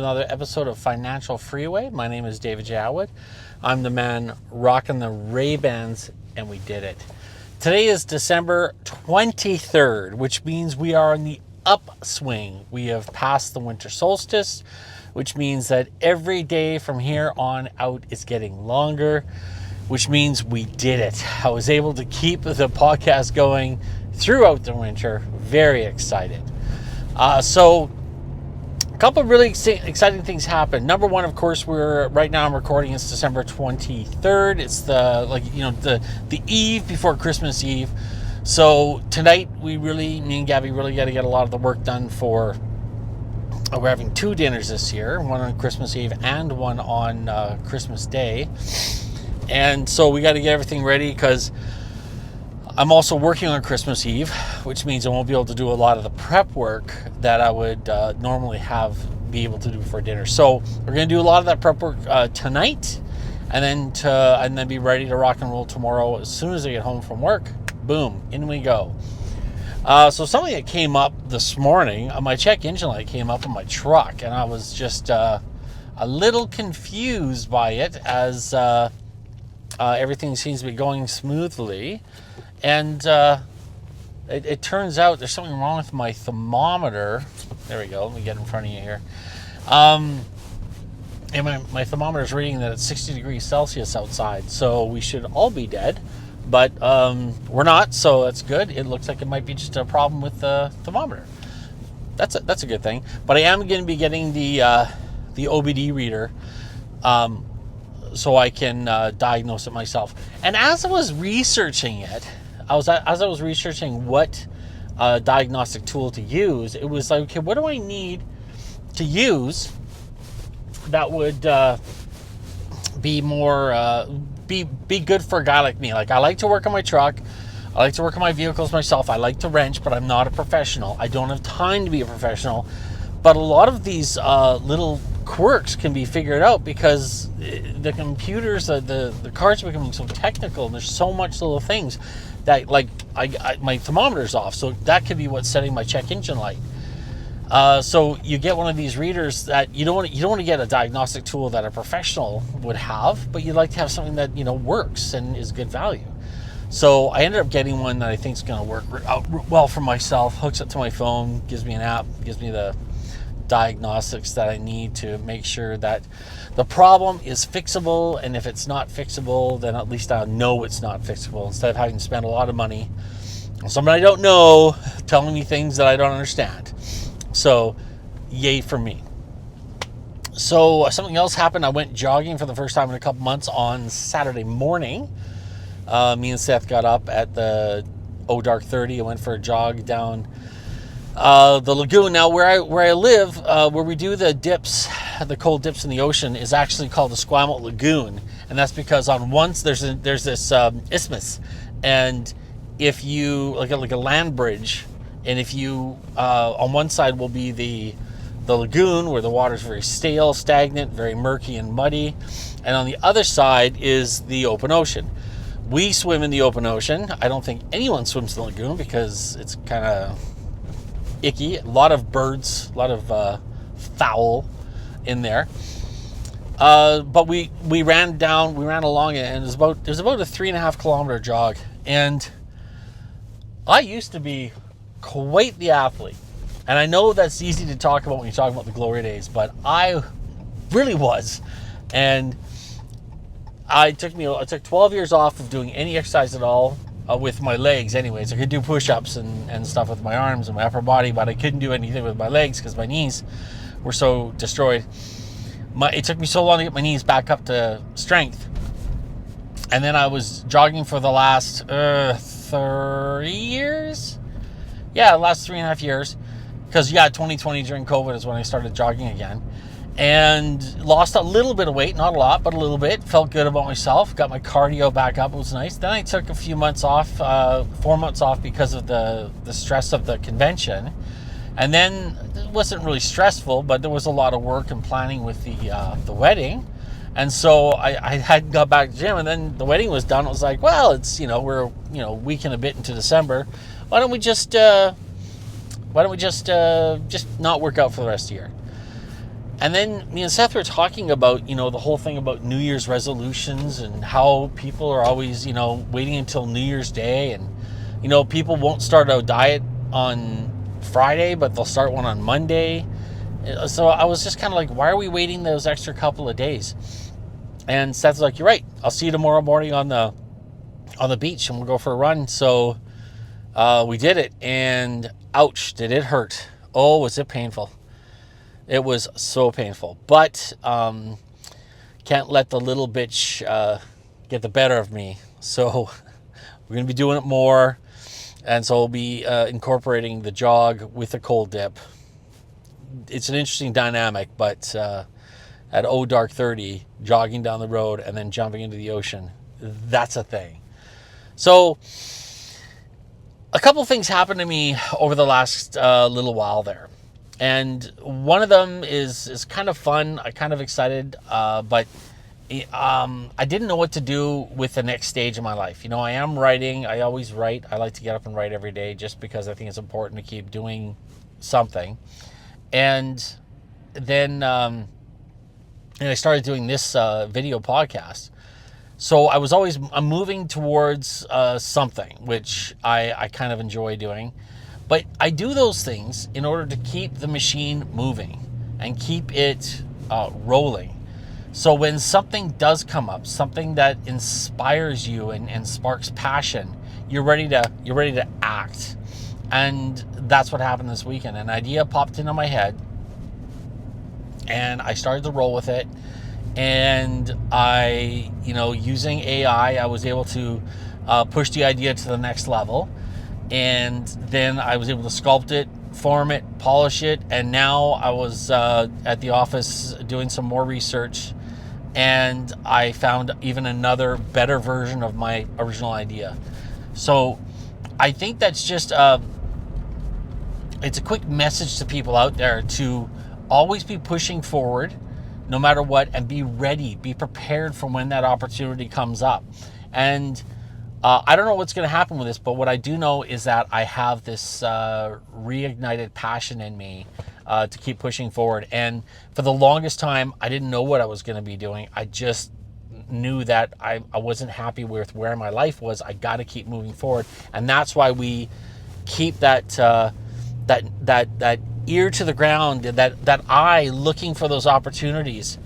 another episode of Financial Freeway. My name is David J. Atwood. I'm the man rocking the Ray-Bans, and we did it. Today is December 23rd, which means we are on the upswing. We have passed the winter solstice, which means that every day from here on out is getting longer, which means we did it. I was able to keep the podcast going throughout the winter. Very excited. So a couple of really exciting things happened. Number one, of course, right now I'm recording, it's December 23rd. It's the eve before Christmas Eve. So tonight me and Gabby really got to get a lot of the work done for, we're having two dinners this year, one on Christmas Eve and one on Christmas Day. And so we got to get everything ready because I'm also working on Christmas Eve, which means I won't be able to do a lot of the prep work that I would normally be able to do for dinner. So we're going to do a lot of that prep work tonight, and then be ready to rock and roll tomorrow. As soon as I get home from work, boom, in we go. So something that came up this morning, my check engine light came up on my truck, and I was just a little confused by it as everything seems to be going smoothly. And it turns out there's something wrong with my thermometer. There we go. Let me get in front of you here. And my thermometer is reading that it's 60 degrees Celsius outside, so we should all be dead. But we're not, so that's good. It looks like it might be just a problem with the thermometer. That's a good thing. But I am going to be getting the OBD reader, so I can diagnose it myself. And as I was researching it, as I was researching what diagnostic tool to use, it was like, okay, what do I need to use that would be more be good for a guy like me? Like, I like to work on my truck, I like to work on my vehicles myself, I like to wrench, but I'm not a professional. I don't have time to be a professional. But a lot of these little quirks can be figured out because the computers, the cars are becoming so technical, and there's so much little things that, like, my thermometer's off, so that could be what's setting my check engine light. So you get one of these readers that you don't want to get a diagnostic tool that a professional would have, but you'd like to have something that works and is good value. So I ended up getting one that I think is going to work out well for myself. Hooks up to my phone, gives me an app, gives me the diagnostics that I need to make sure that the problem is fixable, and if it's not fixable, then at least I'll know it's not fixable, instead of having to spend a lot of money on somebody I don't know telling me things that I don't understand. So yay for me. So something else happened. I went jogging for the first time in a couple months on Saturday morning. Me and Seth got up at the dark 30. I went for a jog down the lagoon. Now, where I live, where we do the dips, the cold dips in the ocean, is actually called the Squamble Lagoon, and that's because on once there's this isthmus, and if you like a land bridge, and if you on one side will be the lagoon where the water is very stale, stagnant, very murky and muddy, and on the other side is the open ocean. We swim in the open ocean. I don't think anyone swims in the lagoon because it's kind of icky. A lot of birds, a lot of fowl in there. But we ran along it, and it was about a 3.5 kilometer jog. And I used to be quite the athlete. And I know that's easy to talk about when you're talking about the glory days, but I really was. And it took 12 years off of doing any exercise at all. With my legs anyways. I could do push-ups and stuff with my arms and my upper body, but I couldn't do anything with my legs because my knees were so destroyed. It took me so long to get my knees back up to strength. And then I was jogging for the last 3 years? Yeah, the last 3.5 years. Because, 2020 during COVID is when I started jogging again. And lost a little bit of weight, not a lot, but a little bit. Felt good about myself. Got my cardio back up. It was nice. Then I took a few months off, 4 months off because of the stress of the convention. And then it wasn't really stressful, but there was a lot of work and planning with the wedding. And so I hadn't got back to the gym, and then the wedding was done. It was like, well, it's, we're, a week and a bit into December. Why don't we just not work out for the rest of the year? And then me and Seth were talking about, the whole thing about New Year's resolutions and how people are always, waiting until New Year's Day. And, people won't start a diet on Friday, but they'll start one on Monday. So I was just kind of like, why are we waiting those extra couple of days? And Seth's like, you're right. I'll see you tomorrow morning on the beach and we'll go for a run. So we did it, and ouch, did it hurt. Oh, was it painful. It was so painful, but can't let the little bitch get the better of me. So we're going to be doing it more. And so we'll be incorporating the jog with the cold dip. It's an interesting dynamic, but at dark 30, jogging down the road and then jumping into the ocean, that's a thing. So a couple things happened to me over the last little while there. And one of them is kind of fun. I'm kind of excited, but I didn't know what to do with the next stage of my life. I am writing. I always write. I like to get up and write every day just because I think it's important to keep doing something. And then I started doing this video podcast. So I'm moving towards something, which I kind of enjoy doing. But I do those things in order to keep the machine moving and keep it rolling. So when something does come up, something that inspires you and sparks passion, you're ready to act. And that's what happened this weekend. An idea popped into my head, and I started to roll with it. And I, using AI, I was able to push the idea to the next level. And then I was able to sculpt it, form it, polish it. And now I was at the office doing some more research, and I found even another better version of my original idea. So I think that's just it's a quick message to people out there to always be pushing forward no matter what, and be ready, be prepared for when that opportunity comes up. And I don't know what's going to happen with this, but what I do know is that I have this reignited passion in me to keep pushing forward. And for the longest time, I didn't know what I was going to be doing. I just knew that I wasn't happy with where my life was. I got to keep moving forward. And that's why we keep that ear to the ground, that eye looking for those opportunities.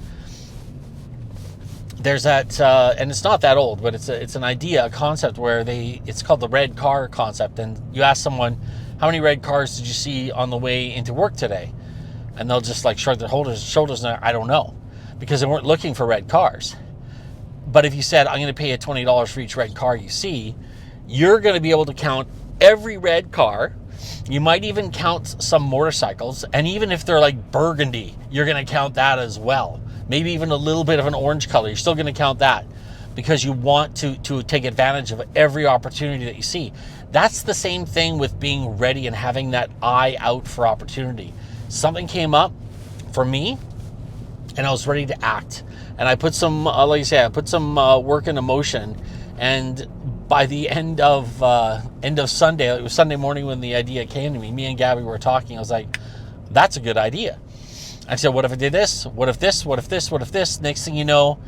There's that, and it's not that old, but it's an idea, a concept where it's called the red car concept. And you ask someone, how many red cars did you see on the way into work today? And they'll just like shrug their shoulders and I don't know, because they weren't looking for red cars. But if you said, I'm going to pay you $20 for each red car you see, you're going to be able to count every red car. You might even count some motorcycles. And even if they're like burgundy, you're going to count that as well. Maybe even a little bit of an orange color. You're still going to count that because you want to take advantage of every opportunity that you see. That's the same thing with being ready and having that eye out for opportunity. Something came up for me and I was ready to act. And I put some, like you say, work into motion. And by the end of Sunday, it was Sunday morning when the idea came to me, me and Gabby were talking. I was like, that's a good idea. I said, what if I did this? What if this? What if this? What if this? Next thing you know,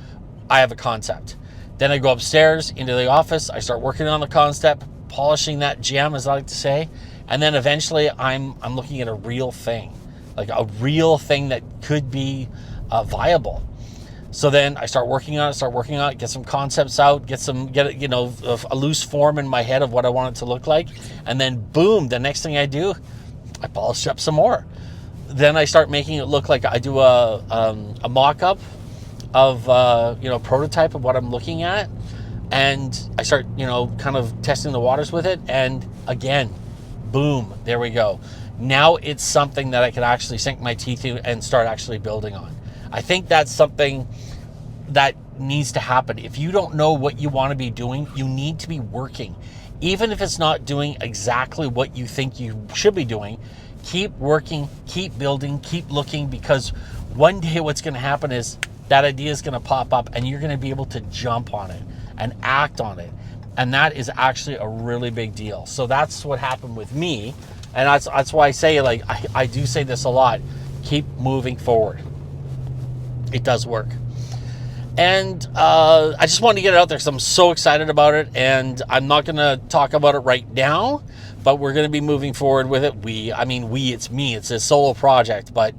I have a concept. Then I go upstairs into the office. I start working on the concept, polishing that gem, as I like to say. And then eventually I'm looking at a real thing, like a real thing that could be viable. So then I start working on it, get some concepts out, get a loose form in my head of what I want it to look like. And then boom, the next thing I do, I polish up some more. Then I start making it look like I do a mock-up of prototype of what I'm looking at, and I start kind of testing the waters with it, and again, boom, there we go. Now it's something that I can actually sink my teeth in and start actually building on. I think that's something that needs to happen. If you don't know what you want to be doing, you need to be working. Even if it's not doing exactly what you think you should be doing, keep working, keep building, keep looking, because one day what's going to happen is that idea is going to pop up and you're going to be able to jump on it and act on it. And that is actually a really big deal. So that's what happened with me. And that's why I say, I do say this a lot, keep moving forward. It does work. And I just wanted to get it out there because I'm so excited about it. And I'm not going to talk about it right now, but we're going to be moving forward with it. It's me. It's a solo project, but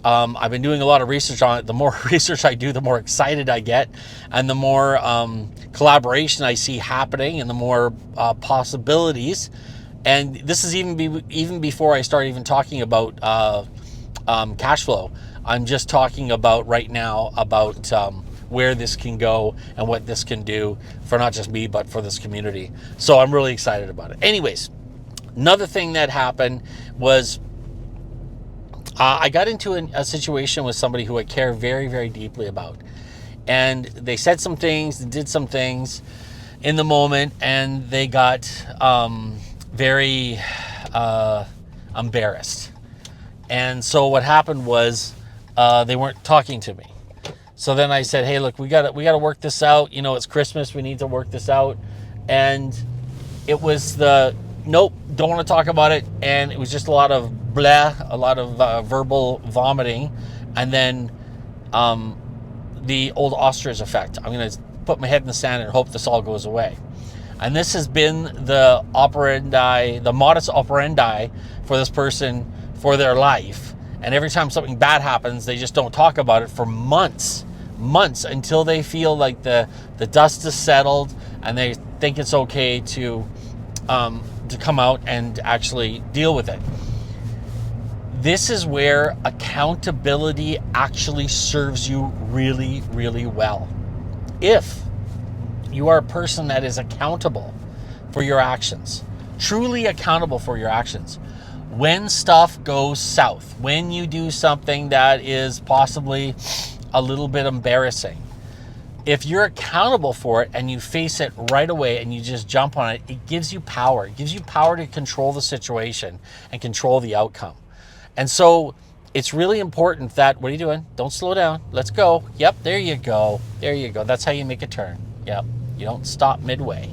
I've been doing a lot of research on it. The more research I do, the more excited I get, and the more collaboration I see happening, and the more possibilities. And this is even before I start even talking about cash flow. I'm just talking about right now about where this can go and what this can do for not just me, but for this community. So I'm really excited about it. Anyways, another thing that happened was I got into a situation with somebody who I care very, very deeply about. And they said some things, did some things in the moment, and they got very embarrassed. And so what happened was they weren't talking to me. So then I said, hey, look, we got to work this out. It's Christmas. We need to work this out. And it was nope, don't want to talk about it. And it was just a lot of blah, a lot of verbal vomiting. And then the old ostrich effect. I'm going to put my head in the sand and hope this all goes away. And this has been the modus operandi for this person for their life. And every time something bad happens, they just don't talk about it for months until they feel like the dust is settled and they think it's okay to come out and actually deal with it. This is where accountability actually serves you really, really well. If you are a person that is accountable for your actions, truly accountable for your actions, when stuff goes south, when you do something that is possibly a little bit embarrassing, if you're accountable for it and you face it right away and you just jump on it, it gives you power. It gives you power to control the situation and control the outcome. And so it's really important that, what are you doing? Don't slow down. Let's go. Yep, there you go. There you go. That's how you make a turn. Yep, you don't stop midway.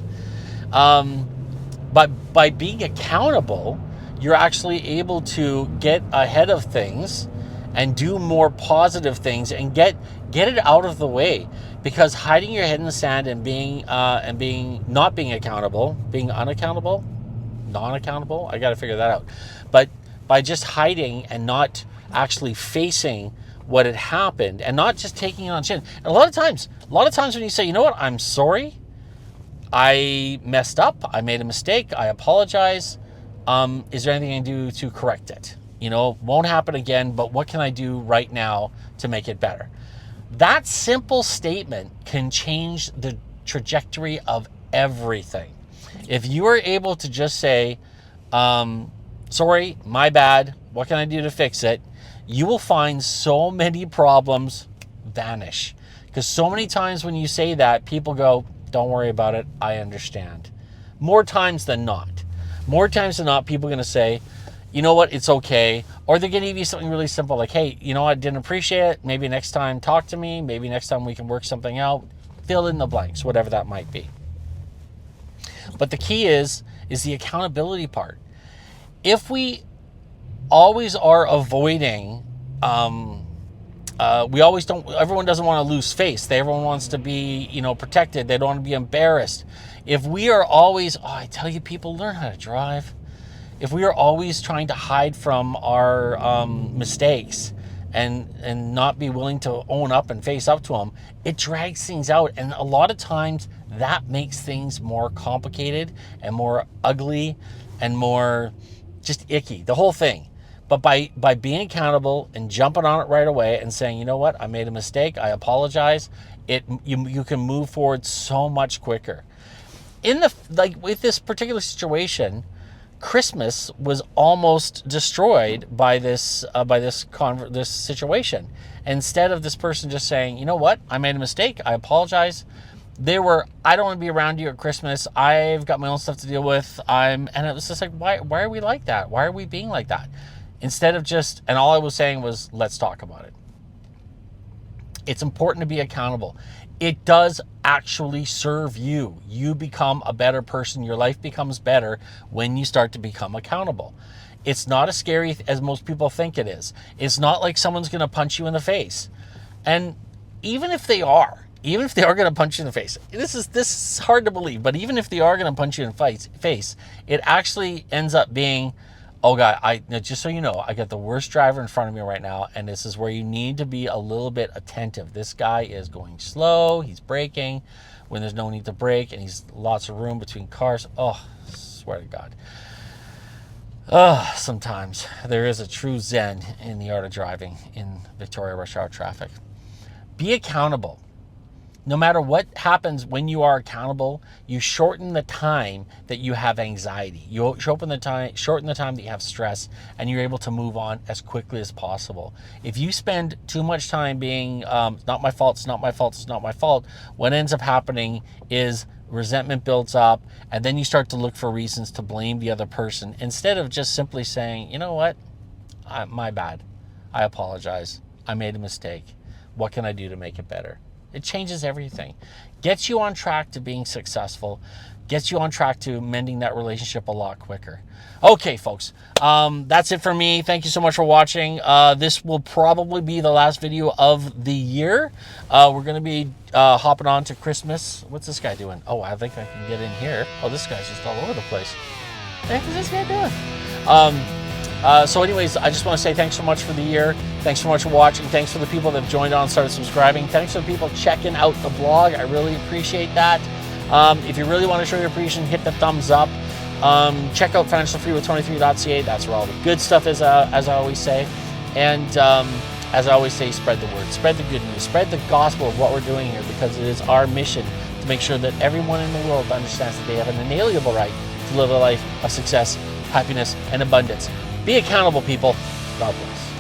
But by being accountable, you're actually able to get ahead of things and do more positive things and get it out of the way. Because hiding your head in the sand and not being accountable, being unaccountable, non-accountable, I got to figure that out. But by just hiding and not actually facing what had happened and not just taking it on chin. And a lot of times when you say, you know what, I'm sorry, I messed up, I made a mistake, I apologize. Is there anything I can do to correct it? Won't happen again, but what can I do right now to make it better? That simple statement can change the trajectory of everything. If you are able to just say, sorry, my bad, what can I do to fix it? You will find so many problems vanish. Because so many times when you say that, people go, don't worry about it, I understand. More times than not, people are going to say, you know what, it's okay. Or they're going to give you something really simple like, hey, you know what, I didn't appreciate it. Maybe next time talk to me. Maybe next time we can work something out. Fill in the blanks, whatever that might be. But the key is the accountability part. If we always are avoiding, everyone doesn't want to lose face. Everyone wants to be, protected. They don't want to be embarrassed. If we are always, I tell you, people, learn how to drive. If we are always trying to hide from our mistakes and not be willing to own up and face up to them, it drags things out. And a lot of times that makes things more complicated and more ugly and more just icky, the whole thing. But by being accountable and jumping on it right away and saying, you know what, I made a mistake, I apologize, you can move forward so much quicker. With this particular situation, Christmas was almost destroyed by this situation. Instead of this person just saying, you know what, I made a mistake, I apologize. I don't want to be around you at Christmas. I've got my own stuff to deal with. And it was just like, why are we like that? Why are we being like that? Instead of and all I was saying was, let's talk about it. It's important to be accountable. It does actually serve you. You become a better person. Your life becomes better when you start to become accountable. It's not as scary as most people think it is. It's not like someone's going to punch you in the face. And even if they are going to punch you in the face, this is hard to believe, but even if they are going to punch you in the face, it actually ends up being, oh God, just so you know, I got the worst driver in front of me right now, and this is where you need to be a little bit attentive. This guy is going slow, he's braking when there's no need to brake, and he's lots of room between cars. Oh, swear to God. Sometimes there is a true zen in the art of driving in Victoria rush hour traffic. Be accountable. No matter what happens when you are accountable, you shorten the time that you have anxiety. You shorten the time that you have stress, and you're able to move on as quickly as possible. If you spend too much time being, it's not my fault, it's not my fault, it's not my fault, what ends up happening is resentment builds up, and then you start to look for reasons to blame the other person instead of just simply saying, you know what, my bad. I apologize. I made a mistake. What can I do to make it better? It changes everything. Gets you on track to being successful. Gets you on track to mending that relationship a lot quicker. Okay, folks. That's it for me. Thank you so much for watching. This will probably be the last video of the year. We're going to be hopping on to Christmas. What's this guy doing? Oh, I think I can get in here. Oh, this guy's just all over the place. What the heck is this guy doing? So anyways, I just want to say thanks so much for the year. Thanks so much for watching. Thanks for the people that have joined on and started subscribing. Thanks for the people checking out the blog. I really appreciate that. If you really want to show your appreciation, hit the thumbs up. Check out financialfreeway23.ca. That's where all the good stuff is, as I always say. And as I always say, spread the word. Spread the good news. Spread the gospel of what we're doing here, because it is our mission to make sure that everyone in the world understands that they have an inalienable right to live a life of success, happiness, and abundance. Be accountable, people. God bless.